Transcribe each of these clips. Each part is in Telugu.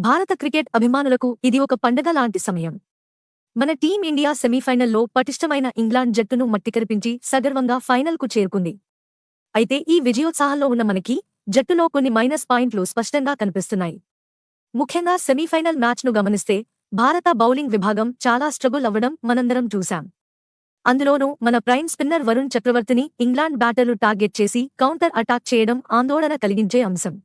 భారత క్రికెట్ అభిమానులకు ఇది ఒక పండగ లాంటి సమయం. మన టీం ఇండియా సెమీఫైనల్లో పటిష్టమైన ఇంగ్లాండ్ జట్టును మట్టికరిపించి సగర్వంగా ఫైనల్కు చేరుకుంది. అయితే ఈ విజయోత్సాహంలో ఉన్న మనకి జట్టులో కొన్ని మైనస్ పాయింట్లు స్పష్టంగా కనిపిస్తున్నాయి. ముఖ్యంగా సెమీఫైనల్ మ్యాచ్ను గమనిస్తే భారత బౌలింగ్ విభాగం చాలా స్ట్రగుల్ అవ్వడం మనందరం చూశాం. అందులోనూ మన ప్రైమ్ స్పిన్నర్ వరుణ్ చక్రవర్తిని ఇంగ్లాండ్ బ్యాటర్లు టార్గెట్ చేసి కౌంటర్ అటాక్ చేయడం ఆందోళన కలిగించే అంశం.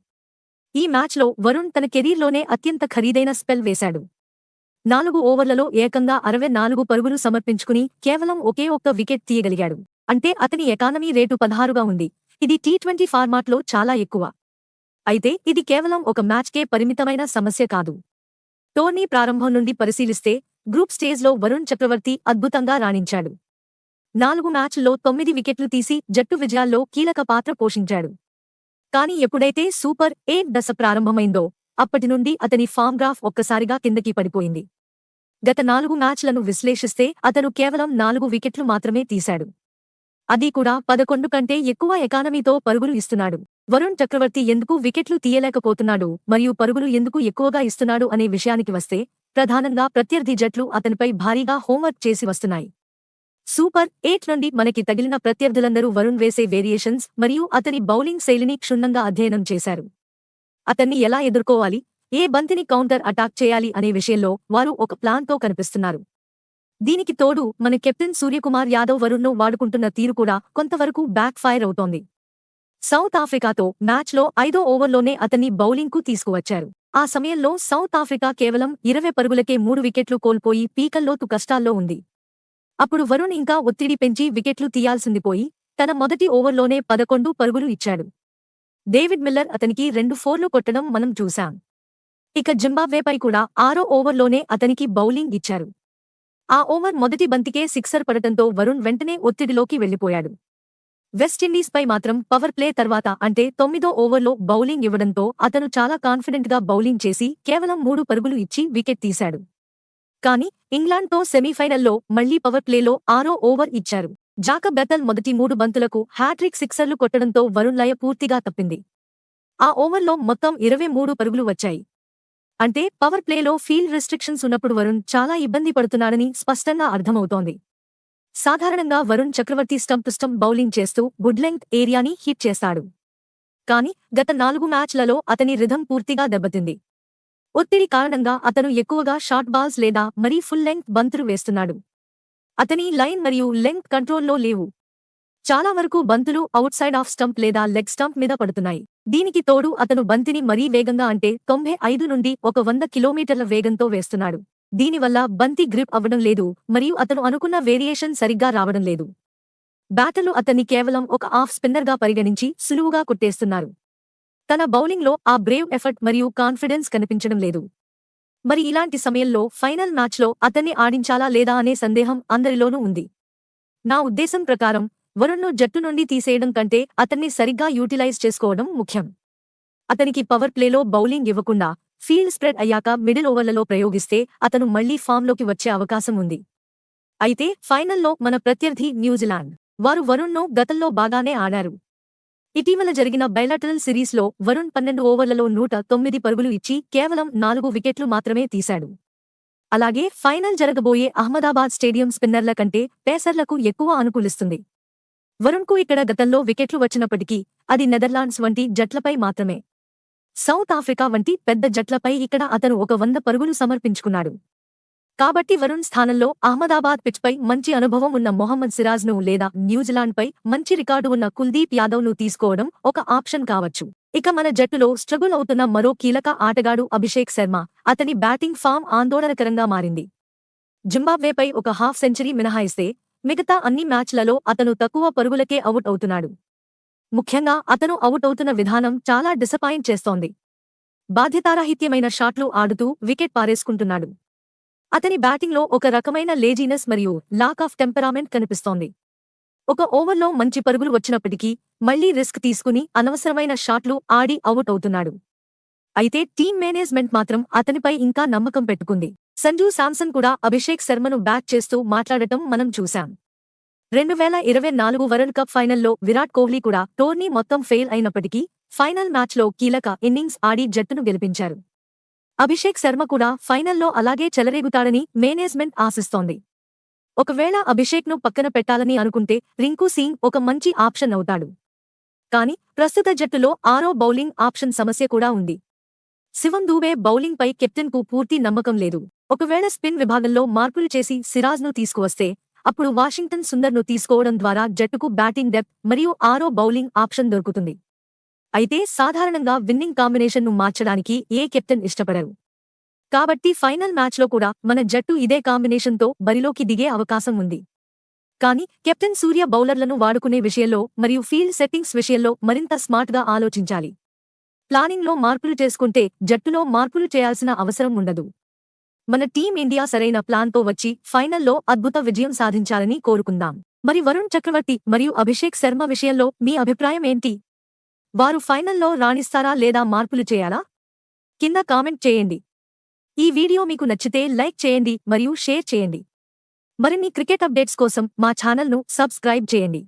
ఈ మ్యాచ్లో వరుణ్ తన కెరీర్లోనే అత్యంత ఖరీదైన స్పెల్ వేశాడు. 4 ఓవర్లలో ఏకంగా 64 పరుగులు సమర్పించుకుని కేవలం ఒకే ఒక్క వికెట్ తీయగలిగాడు. అంటే అతని ఎకానమీ రేటు 16గా ఉంది. ఇది టీ20 ఫార్మాట్లో చాలా ఎక్కువ. అయితే ఇది కేవలం ఒక మ్యాచ్కే పరిమితమైన సమస్య కాదు. టోర్నీ ప్రారంభం నుండి పరిశీలిస్తే గ్రూప్ స్టేజ్లో వరుణ్ చక్రవర్తి అద్భుతంగా రాణించాడు. 4 మ్యాచ్ల్లో 9 వికెట్లు తీసి జట్టు విజయాల్లో కీలక పాత్ర పోషించాడు. కానీ ఎప్పుడైతే సూపర్ 8 దశ ప్రారంభమైందో అప్పటి నుండి అతని ఫామ్ గ్రాఫ్ ఒక్కసారిగా కిందకి పడిపోయింది. గత 4 మ్యాచ్లను విశ్లేషిస్తే అతను కేవలం 4 వికెట్లు మాత్రమే తీశాడు. అది కూడా 11 కంటే ఎక్కువ ఎకానమీతో పరుగులు ఇస్తున్నాడు. వరుణ్ చక్రవర్తి ఎందుకు వికెట్లు తీయలేకపోతున్నాడు మరియు పరుగులు ఎందుకు ఎక్కువగా ఇస్తున్నాడు అనే విషయానికి వస్తే ప్రధానంగా ప్రత్యర్థి జట్లు అతనిపై భారీగా హోంవర్క్ చేసి వస్తున్నాయి. సూపర్ 8 నుండి మనకి తగిలిన ప్రత్యర్థులందరూ వరుణ్ వేసే వేరియేషన్స్ మరియు అతని బౌలింగ్ శైలిని క్షుణ్ణంగా అధ్యయనం చేశారు. అతన్ని ఎలా ఎదుర్కోవాలి, ఏ బంతిని కౌంటర్ అటాక్ చేయాలి అనే విషయంలో వారు ఒక ప్లాన్తో కనిపిస్తున్నారు. దీనికి తోడు మన కెప్టెన్ సూర్యకుమార్ యాదవ్ వరుణ్ను వాడుకుంటున్న తీరు కూడా కొంతవరకు బ్యాక్ ఫైర్ అవుతోంది. సౌత్ ఆఫ్రికాతో మ్యాచ్లో 5వ ఓవర్లోనే అతన్ని బౌలింగ్కు తీసుకువచ్చారు. ఆ సమయంలో సౌత్ ఆఫ్రికా కేవలం 20 పరుగులకే 3 వికెట్లు కోల్పోయి పీకల్లోతు కష్టాల్లో ఉంది. అప్పుడు వరుణ్ ఇంకా ఒత్తిడి పెంచి వికెట్లు తీయాల్సింది పోయి తన మొదటి ఓవర్లోనే 11 పరుగులు ఇచ్చాడు. డేవిడ్ మిల్లర్ అతనికి 2 ఫోర్లు కొట్టడం మనం చూశాం. ఇక జింబాబ్వేపై కూడా 6వ ఓవర్లోనే అతనికి బౌలింగ్ ఇచ్చారు. ఆ ఓవర్ మొదటి బంతికే సిక్సర్ పడటంతో వరుణ్ వెంటనే ఒత్తిడిలోకి వెళ్లిపోయాడు. వెస్టిండీస్పై మాత్రం పవర్ ప్లే తర్వాత అంటే 9వ ఓవర్లో బౌలింగ్ ఇవ్వడంతో అతను చాలా కాన్ఫిడెంట్గా బౌలింగ్ చేసి కేవలం 3 పరుగులు ఇచ్చి వికెట్ తీశాడు. కానీ ఇంగ్లాండ్తో సెమీఫైనల్లో మళ్లీ పవర్ ప్లేలో 6వ ఓవర్ ఇచ్చారు. జాకబ్ బెథెల్ మొదటి 3 బంతులకు హ్యాట్రిక్ సిక్సర్లు కొట్టడంతో వరుణ్ లయ పూర్తిగా తప్పింది. ఆ ఓవర్లో మొత్తం 23 పరుగులు వచ్చాయి. అంటే పవర్ ప్లేలో ఫీల్డ్ రిస్ట్రిక్షన్స్ ఉన్నప్పుడు వరుణ్ చాలా ఇబ్బంది పడుతున్నాడని స్పష్టంగా అర్థమవుతోంది. సాధారణంగా వరుణ్ చక్రవర్తి స్టంప్ టు స్టంప్ బౌలింగ్ చేస్తూ గుడ్ లెంగ్త్ ఏరియాని హిట్ చేస్తాడు. కానీ గత 4 మ్యాచ్లలో అతని రిథం పూర్తిగా దెబ్బతింది. ఒత్తిడి కారణంగా అతను ఎక్కువగా షార్ట్ బాల్స్ లేదా మరీ ఫుల్ లెంగ్త్ బంతులు వేస్తున్నాడు. అతని లైన్ మరియు లెంగ్త్ కంట్రోల్లో లేవు. చాలా వరకు బంతులు అవుట్ సైడ్ ఆఫ్ స్టంప్ లేదా లెగ్ స్టంప్ మీద పడుతున్నాయి. దీనికి తోడు అతను బంతిని మరీ వేగంగా అంటే 95 నుండి 100 కిలోమీటర్ల వేగంతో వేస్తున్నాడు. దీనివల్ల బంతి గ్రిప్ అవ్వడం లేదు మరియు అతను అనుకున్న వేరియేషన్ సరిగ్గా రావడం లేదు. బ్యాటర్లు అతన్ని కేవలం ఒక ఆఫ్ స్పిన్నర్గా పరిగణించి సులువుగా కొట్టేస్తున్నారు. తన బౌలింగ్లో ఆ బ్రేవ్ ఎఫర్ట్ మరియు కాన్ఫిడెన్స్ కనిపించడం లేదు. మరి ఇలాంటి సమయంలో ఫైనల్ మ్యాచ్లో అతన్ని ఆడించాలా లేదా అనే సందేహం అందరిలోనూ ఉంది. నా ఉద్దేశం ప్రకారం వరుణ్ను జట్టు నుండి తీసేయడం కంటే అతన్ని సరిగ్గా యూటిలైజ్ చేసుకోవడం ముఖ్యం. అతనికి పవర్ ప్లేలో బౌలింగ్ ఇవ్వకుండా ఫీల్డ్ స్ప్రెడ్ అయ్యాక మిడిల్ ఓవర్లలో ప్రయోగిస్తే అతను మళ్లీ ఫామ్లోకి వచ్చే అవకాశం ఉంది. అయితే ఫైనల్లో మన ప్రత్యర్థి న్యూజిలాండ్. వారు వరుణ్ను గతంలో బాగానే ఆడారు. ఇటీవల జరిగిన బైలాటరల్ సిరీస్లో వరుణ్ 12 ఓవర్లలో 109 పరుగులు ఇచ్చి కేవలం 4 వికెట్లు మాత్రమే తీశాడు. అలాగే ఫైనల్ జరగబోయే అహ్మదాబాద్ స్టేడియం స్పిన్నర్ల కంటే పేసర్లకు ఎక్కువ అనుకూలిస్తుంది. వరుణ్కు ఇక్కడ గతంలో వికెట్లు వచ్చినప్పటికీ అది నెదర్లాండ్స్ వంటి జట్లపై మాత్రమే. సౌత్ ఆఫ్రికా వంటి పెద్ద జట్లపై ఇక్కడ అతను 100 పరుగులు సమర్పించుకున్నాడు. కాబట్టి వరుణ్ స్థానంలో అహ్మదాబాద్ పిచ్పై మంచి అనుభవం ఉన్న మొహమ్మద్ సిరాజ్ను లేదా న్యూజిలాండ్పై మంచి రికార్డు ఉన్న కుల్దీప్ యాదవ్ను తీసుకోవడం ఒక ఆప్షన్ కావచ్చు. ఇక మన జట్టులో స్ట్రగుల్ అవుతున్న మరో కీలక ఆటగాడు అభిషేక్ శర్మ. అతని బ్యాటింగ్ ఫామ్ ఆందోళనకరంగా మారింది. జింబాబ్వేపై ఒక హాఫ్ సెంచరీ మినహాయిస్తే మిగతా అన్ని మ్యాచ్లలో అతను తక్కువ పరుగులకే అవుట్ అవుతున్నాడు. ముఖ్యంగా అతను అవుట్ అవుతున్న విధానం చాలా డిసపాయింట్ చేస్తోంది. బాధ్యతారాహిత్యమైన షాట్లు ఆడుతూ వికెట్ పారేసుకుంటున్నాడు. అతని బ్యాటింగ్లో ఒక రకమైన లేజీనెస్ మరియు లాక్ ఆఫ్ టెంపరామెంట్ కనిపిస్తోంది. ఒక ఓవర్లో మంచి పరుగులు వచ్చినప్పటికీ మళ్లీ రిస్క్ తీసుకుని అనవసరమైన షాట్లు ఆడి అవుట్ అవుతున్నాడు. అయితే టీమ్ మేనేజ్మెంట్ మాత్రం అతనిపై ఇంకా నమ్మకం పెట్టుకుంది. సంజూ శాంసన్ కూడా అభిషేక్ శర్మను బ్యాక్ చేస్తూ మాట్లాడటం మనం చూశాం. 2024 వరల్డ్ కప్ ఫైనల్లో విరాట్ కోహ్లీ కూడా టోర్నీ మొత్తం ఫెయిల్ అయినప్పటికీ ఫైనల్ మ్యాచ్లో కీలక ఇన్నింగ్స్ ఆడి జట్టును గెలిపించారు. అభిషేక్ శర్మ కూడా ఫైనల్లో అలాగే చెలరేగుతాడని మేనేజ్మెంట్ ఆశిస్తోంది. ఒకవేళ అభిషేక్ను పక్కన పెట్టాలని అనుకుంటే రింకు సింగ్ ఒక మంచి ఆప్షన్ అవుతాడు. కానీ ప్రస్తుత జట్టులో ఆరో బౌలింగ్ ఆప్షన్ సమస్య కూడా ఉంది. శివం దూబే బౌలింగ్పై కెప్టెన్కు పూర్తి నమ్మకం లేదు. ఒకవేళ స్పిన్ విభాగంలో మార్పులు చేసి సిరాజ్ను తీసుకువస్తే అప్పుడు వాషింగ్టన్ సుందర్ను తీసుకోవడం ద్వారా జట్టుకు బ్యాటింగ్ డెప్త్ మరియు ఆరో బౌలింగ్ ఆప్షన్ దొరుకుతుంది. అయితే సాధారణంగా విన్నింగ్ కాంబినేషన్ను మార్చడానికి ఏ కెప్టెన్ ఇష్టపడరు. కాబట్టి ఫైనల్ మ్యాచ్లో కూడా మన జట్టు ఇదే కాంబినేషన్తో బరిలోకి దిగే అవకాశం ఉంది. కానీ కెప్టెన్ సూర్య బౌలర్లను వాడుకునే విషయంలో మరియు ఫీల్డ్ సెట్టింగ్స్ విషయంలో మరింత స్మార్ట్గా ఆలోచించాలి. ప్లానింగ్లో మార్పులు చేసుకుంటే జట్టులో మార్పులు చేయాల్సిన అవసరం ఉండదు. మన టీమిండియా సరైన ప్లాన్తో వచ్చి ఫైనల్లో అద్భుత విజయం సాధించాలని కోరుకుందాం. మరి వరుణ్ చక్రవర్తి మరియు అభిషేక్ శర్మ విషయంలో మీ అభిప్రాయం ఏంటి? వారు ఫైనల్లో రాణిస్తారా లేదా మార్పులు చేయాలా? కింద కామెంట్ చేయండి. ఈ వీడియో మీకు నచ్చితే లైక్ చేయండి మరియు షేర్ చేయండి. మరిన్ని క్రికెట్ అప్డేట్స్ కోసం మా ఛానల్ను సబ్స్క్రైబ్ చేయండి.